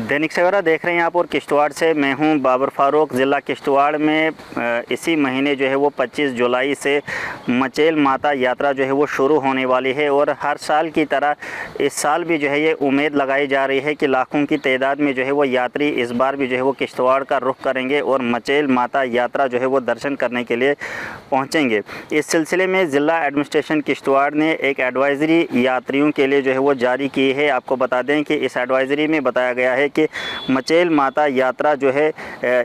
दैनिक सवेरा देख रहे हैं आप और किश्तवाड़ से मैं हूं बाबर फारूक। ज़िला किश्तवाड़ में इसी महीने जो है वो 25 जुलाई से मचेल माता यात्रा जो है वो शुरू होने वाली है और हर साल की तरह इस साल भी जो है ये उम्मीद लगाई जा रही है कि लाखों की तादाद में जो है वो यात्री इस बार भी जो है वो किश्तवाड़ का रुख करेंगे और मचेल माता यात्रा जो है वो दर्शन करने के लिए पहुँचेंगे। इस सिलसिले में ज़िला एडमिनिस्ट्रेशन किश्तवाड़ ने एक एडवाइज़री यात्रियों के लिए जो है वो जारी की है। आपको बता दें कि इस एडवाइज़री में बताया गया है कि मचेल माता यात्रा जो है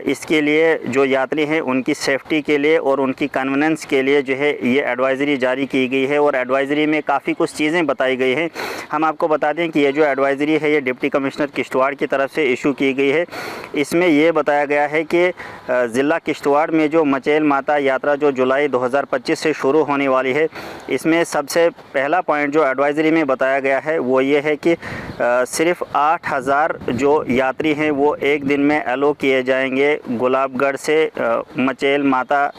इसके लिए जो यात्री हैं उनकी सेफ्टी के लिए और उनकी कन्वीनियंस के लिए जो है ये एडवाइज़री जारी की गई है और एडवाइज़री में काफ़ी कुछ चीज़ें बताई गई हैं। हम आपको बता दें कि ये जो एडवाइज़री है ये डिप्टी कमिश्नर किश्तवाड़ की तरफ से इशू की गई है। इसमें ये बताया गया है कि ज़िला किश्तवाड़ में जो मचेल माता यात्रा जो जुलाई 2025 से शुरू होने वाली है, इसमें सबसे पहला पॉइंट जो एडवाइज़री में बताया गया है वो ये है कि सिर्फ़ 8000 जो यात्री हैं वो एक दिन में अलो किए जाएंगे। गुलाबगढ़ से मचेल माता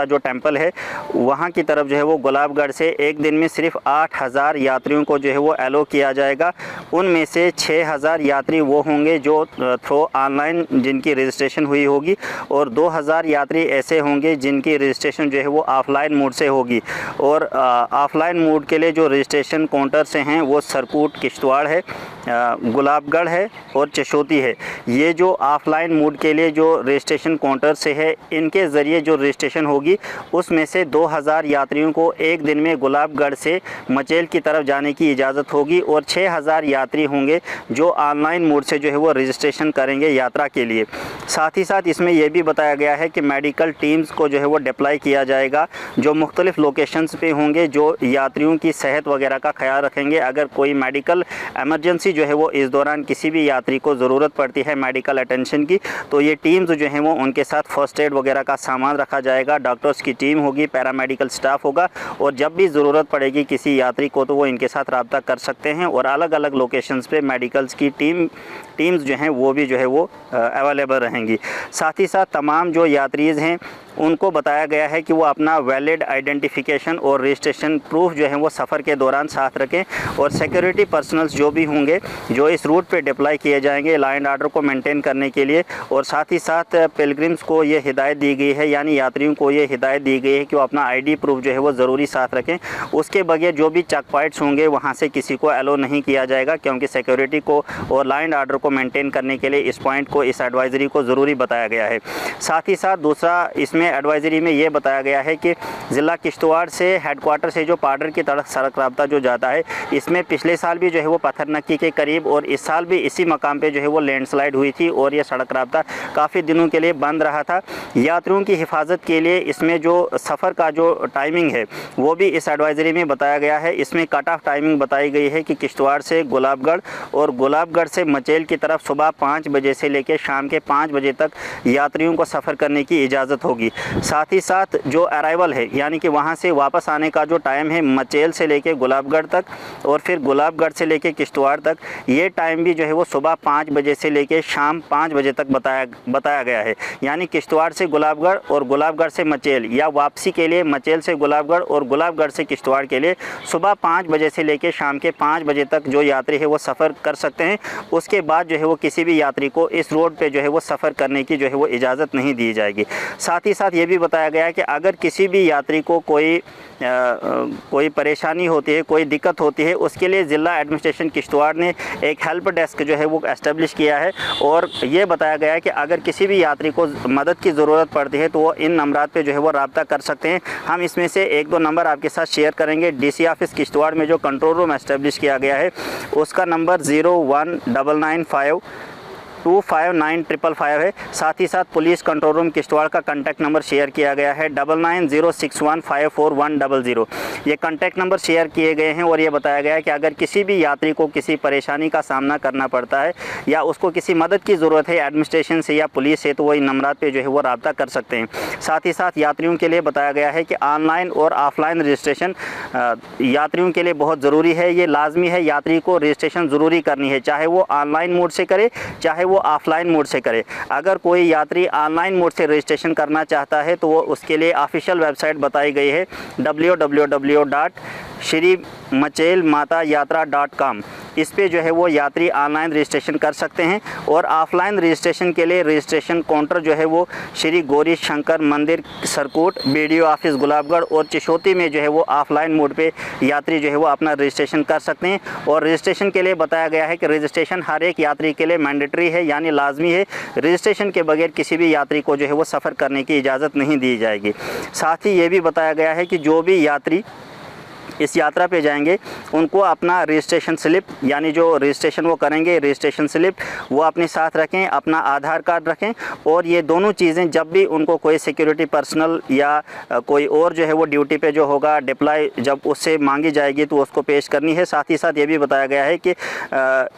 जो टेंपल है वहाँ की तरफ जो है वो गुलाबगढ़ से एक दिन में सिर्फ 8000 यात्रियों को जो है वो अलो किया जाएगा। उनमें से 6000 यात्री वो होंगे जो थ्रू ऑनलाइन जिनकी रजिस्ट्रेशन हुई होगी और 2000 यात्री ऐसे होंगे जिनकी रजिस्ट्रेशन जो है वो ऑफ़लाइन मोड से होगी। और ऑफ़लाइन मोड के लिए जो रजिस्ट्रेशन काउंटर से हैं वो सरकूट किश्तवाड़ है, गुलाबगढ़ है और चशोती है। ये जो ऑफ़लाइन मोड के लिए जो रजिस्ट्रेशन काउंटर से है इनके ज़रिए जो रजिस्ट्रेशन होगी उसमें से 2000 यात्रियों को एक दिन में गुलाबगढ़ से मचेल की तरफ जाने की इजाज़त होगी और 6000 यात्री होंगे जो ऑनलाइन मोड से जो है वो रजिस्ट्रेशन करेंगे यात्रा के लिए। साथ ही साथ इसमें यह भी बताया गया है कि मेडिकल टीम्स को जो है वो डिप्लॉय किया जाएगा जो मुख्तलिफ़ लोकेशंस पे होंगे, जो यात्रियों की सेहत वगैरह का ख्याल रखेंगे। अगर कोई मेडिकल एमरजेंसी जो है वो इस दौरान किसी भी यात्री को ज़रूरत पड़ती है मेडिकल अटेंशन की, तो ये टीम्स जो हैं वो उनके साथ फ़र्स्ट एड वगैरह का सामान रखा जाएगा। डॉक्टर्स की टीम होगी, पैरामेडिकल स्टाफ होगा और जब भी ज़रूरत पड़ेगी किसी यात्री को तो वो इनके साथ रब्ता कर सकते हैं और अलग अलग लोकेशंस पे मेडिकल्स की टीम्स जो हैं वो भी जो है वो अवेलेबल रहेंगी। साथ ही साथ तमाम जो यात्रीज़ हैं उनको बताया गया है कि वो अपना वैलिड आइडेंटिफिकेशन और रजिस्ट्रेशन प्रूफ जो है वो सफ़र के दौरान साथ रखें और सिक्योरिटी पर्सनल्स जो भी होंगे जो इस रूट पे डिप्लॉय किए जाएंगे लॉ एंड ऑर्डर को मेंटेन करने के लिए। और साथ ही साथ पिलग्रिम्स को ये हिदायत दी गई है, यानी यात्रियों को ये हिदायत दी गई है कि वो अपना आईडी प्रूफ जो है वो ज़रूरी साथ रखें। उसके बगैर जो भी चेक पॉइंट्स होंगे वहाँ से किसी को अलो नहीं किया जाएगा, क्योंकि सिक्योरिटी को और लॉ एंड ऑर्डर को मेंटेन करने के लिए इस पॉइंट को, इस एडवाइज़री को ज़रूरी बताया गया है। साथ ही साथ दूसरा इसमें एडवाइज़री में ये बताया गया है कि ज़िला किश्तवाड़ से हेडक्वार्टर से जो पाडर की तरफ सड़क राब्ता जो जाता है, इसमें पिछले साल भी जो है वो पत्थरनक्की के करीब और इस साल भी इसी मकाम पे जो है वो लैंडस्लाइड हुई थी और ये सड़क राब्ता काफ़ी दिनों के लिए बंद रहा था। यात्रियों की हिफाजत के लिए इसमें जो सफ़र का जो टाइमिंग है वो भी इस एडवाइज़री में बताया गया है। इसमें कट ऑफ टाइमिंग बताई गई है कि किश्तवाड़ से गुलाबगढ़ और गुलाबगढ़ से मचेल की तरफ सुबह 5 बजे से लेकर शाम के 5 बजे तक यात्रियों को सफ़र करने की इजाज़त होगी। साथ ही साथ जो अराइवल है यानी कि वहाँ से वापस आने का जो टाइम है मचेल से लेके गुलाबगढ़ तक और फिर गुलाबगढ़ से लेके किश्तवाड़ तक, ये टाइम भी जो है वो सुबह 5 बजे से लेके शाम 5 बजे तक बताया गया है। यानी किश्तवाड़ से गुलाबगढ़ और गुलाबगढ़ से मचेल या वापसी के लिए मचेल से गुलाबगढ़ और गुलाबगढ़ से किश्तवाड़ के लिए सुबह 5 बजे से लेके शाम के 5 बजे तक जो यात्री है वो सफ़र कर सकते हैं। उसके बाद जो है वो किसी भी यात्री को इस रोड पर जो है वो सफ़र करने की जो है वो इजाज़त नहीं दी जाएगी। साथ ही साथ ये भी बताया गया है कि अगर किसी भी यात्री को कोई परेशानी होती है, कोई दिक्कत होती है, उसके लिए ज़िला एडमिनिस्ट्रेशन किश्तवाड़ ने एक हेल्प डेस्क जो है वो एस्टेब्लिश किया है और ये बताया गया है कि अगर किसी भी यात्री को मदद की ज़रूरत पड़ती है तो वो इन नंबरात पे जो है वो रब्ता कर सकते हैं। हम इसमें से 1-2 नंबर आपके साथ शेयर करेंगे। DC ऑफिस किश्तवाड़ में जो कंट्रोल रूम एस्टेब्लिश किया गया है उसका नंबर 01995 259555 है। साथ ही साथ पुलिस कंट्रोल रूम किश्तवाड़ का कॉन्टैक्ट नंबर शेयर किया गया है 9906154100। ये कॉन्टैक्ट नंबर शेयर किए गए हैं और ये बताया गया है कि अगर किसी भी यात्री को किसी परेशानी का सामना करना पड़ता है या उसको किसी मदद की ज़रूरत है एडमिनिस्ट्रेशन से या पुलिस से, तो वो इन नंबरात पे जो है वो रब्ता कर सकते हैं। साथ ही साथ यात्रियों के लिए बताया गया है कि ऑनलाइन और ऑफ़लाइन रजिस्ट्रेशन यात्रियों के लिए बहुत ज़रूरी है। ये लाजमी है, यात्री को रजिस्ट्रेशन ज़रूरी करनी है, चाहे वो ऑनलाइन मोड से करे चाहे वो ऑफलाइन मोड से करे। अगर कोई यात्री ऑनलाइन मोड से रजिस्ट्रेशन करना चाहता है तो वो उसके लिए ऑफिशियल वेबसाइट बताई गई है www.shri mchailmatayatra.com, इस पे जो है वो यात्री ऑनलाइन रजिस्ट्रेशन कर सकते हैं। और ऑफलाइन रजिस्ट्रेशन के लिए रजिस्ट्रेशन काउंटर जो है वो श्री गौरी शंकर मंदिर सरकूट, बीडीओ ऑफिस गुलाबगढ़ और चिशोती में जो है वो ऑफलाइन मोड पे यात्री जो है वो अपना रजिस्ट्रेशन कर सकते हैं। और रजिस्ट्रेशन के लिए बताया गया है कि रजिस्ट्रेशन हर एक यात्री के लिए मैंडेटरी है, यानी लाजमी है। रजिस्ट्रेशन के बगैर किसी भी यात्री को जो है वो सफ़र करने की इजाज़त नहीं दी जाएगी। साथ ही ये भी बताया गया है कि जो भी यात्री इस यात्रा पे जाएंगे उनको अपना रजिस्ट्रेशन स्लिप, यानी जो रजिस्ट्रेशन वो करेंगे रजिस्ट्रेशन स्लिप वो अपने साथ रखें, अपना आधार कार्ड रखें। और ये दोनों चीज़ें जब भी उनको कोई सिक्योरिटी पर्सनल या कोई और जो है वो ड्यूटी पे जो होगा डिप्लॉय, जब उससे मांगी जाएगी तो उसको पेश करनी है। साथ ही साथ ये भी बताया गया है कि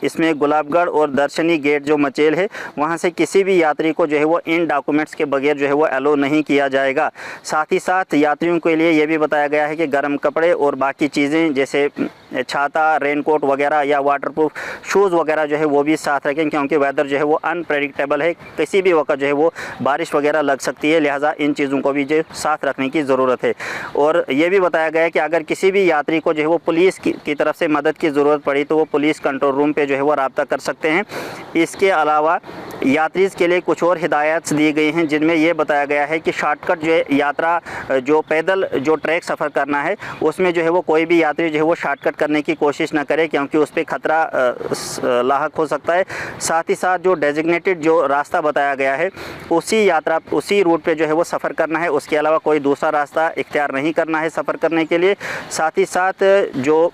इसमें गुलाबगढ़ और दर्शनी गेट जो मचेल है वहाँ से किसी भी यात्री को जो है वो इन डॉक्यूमेंट्स के बगैर जो है वो अलो नहीं किया जाएगा। साथ ही साथ यात्रियों के लिए ये भी बताया गया है कि गर्म कपड़े और बाकी चीज़ें जैसे छाता, रेनकोट वगैरह या वाटरप्रूफ शूज़ वगैरह जो है वो भी साथ रखें, क्योंकि वेदर जो है वो अनप्रेडिक्टेबल है, किसी भी वक्त जो है वो बारिश वगैरह लग सकती है, लिहाजा इन चीज़ों को भी जो साथ रखने की ज़रूरत है। और ये भी बताया गया है कि अगर किसी भी यात्री को जो है वो पुलिस की तरफ से मदद की ज़रूरत पड़ी तो वो पुलिस कंट्रोल रूम पे जो है वो रब्ता कर सकते हैं। इसके अलावा यात्री के लिए कुछ और हिदायत दी गई हैं, जिनमें ये बताया गया है कि शॉर्टकट जो है यात्रा, जो पैदल जो ट्रैक सफ़र करना है उसमें जो है वो कोई भी यात्री जो है वो शॉर्टकट करने की कोशिश ना करे, क्योंकि उस पर ख़तरा लाहक हो सकता है। साथ ही साथ जो डेजिग्नेटेड जो रास्ता बताया गया है उसी रूट पे जो है वो सफ़र करना है, उसके अलावा कोई दूसरा रास्ता इख्तियार नहीं करना है सफ़र करने के लिए। साथ ही साथ जो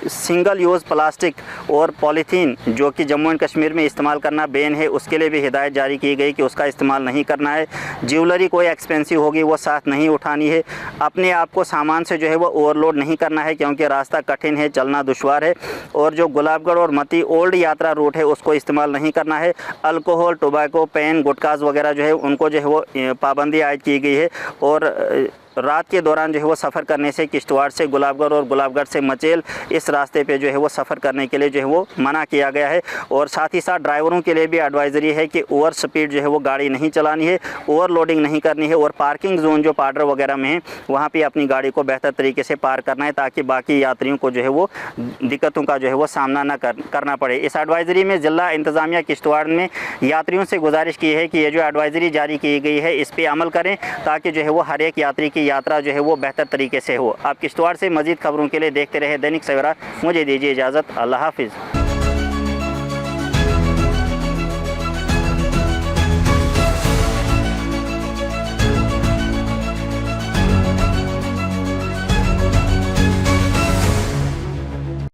सिंगल यूज़ प्लास्टिक और पॉलीथीन जो कि जम्मू एंड कश्मीर में इस्तेमाल करना बैन है, उसके लिए भी हिदायत जारी की गई कि उसका इस्तेमाल नहीं करना है। ज्वेलरी कोई एक्सपेंसिव होगी वो साथ नहीं उठानी है। अपने आप को सामान से जो है वो ओवरलोड नहीं करना है, क्योंकि रास्ता कठिन है, चलना दुश्वार है। और जो गुलाबगढ़ और मती ओल्ड यात्रा रूट है उसको इस्तेमाल नहीं करना है। अल्कोहल, टोबैको, पेन, गुटखास वगैरह जो है उनको जो है वो पाबंदी आयद की गई है। और रात के दौरान जो है वो सफ़र करने से किश्तवाड़ से गुलाबगढ़ और गुलाबगढ़ से मचेल इस रास्ते पे जो है वो सफ़र करने के लिए जो है वो मना किया गया है। और साथ ही साथ ड्राइवरों के लिए भी एडवाइज़री है कि ओवर स्पीड जो है वो गाड़ी नहीं चलानी है, ओवरलोडिंग नहीं करनी है। और पार्किंग जोन जो पार्डर वगैरह में है वहाँ पे अपनी गाड़ी को बेहतर तरीके से पार्क करना है, ताकि बाकी यात्रियों को जो है वो दिक्कतों का जो है वो सामना न करना पड़े। इस एडवाइज़री में ज़िला इंतज़ामिया किश्तवाड़ ने यात्रियों से गुजारिश की है कि ये जो एडवाइज़री जारी की गई है इस पर अमल करें, ताकि जो है वो हर एक यात्री की यात्रा जो है वो बेहतर तरीके से हो। आप किश्तवाड़ से मज़ीद खबरों के लिए देखते रहे दैनिक सवेरा। मुझे दीजिए इजाज़त। अल्लाह हाफिज़।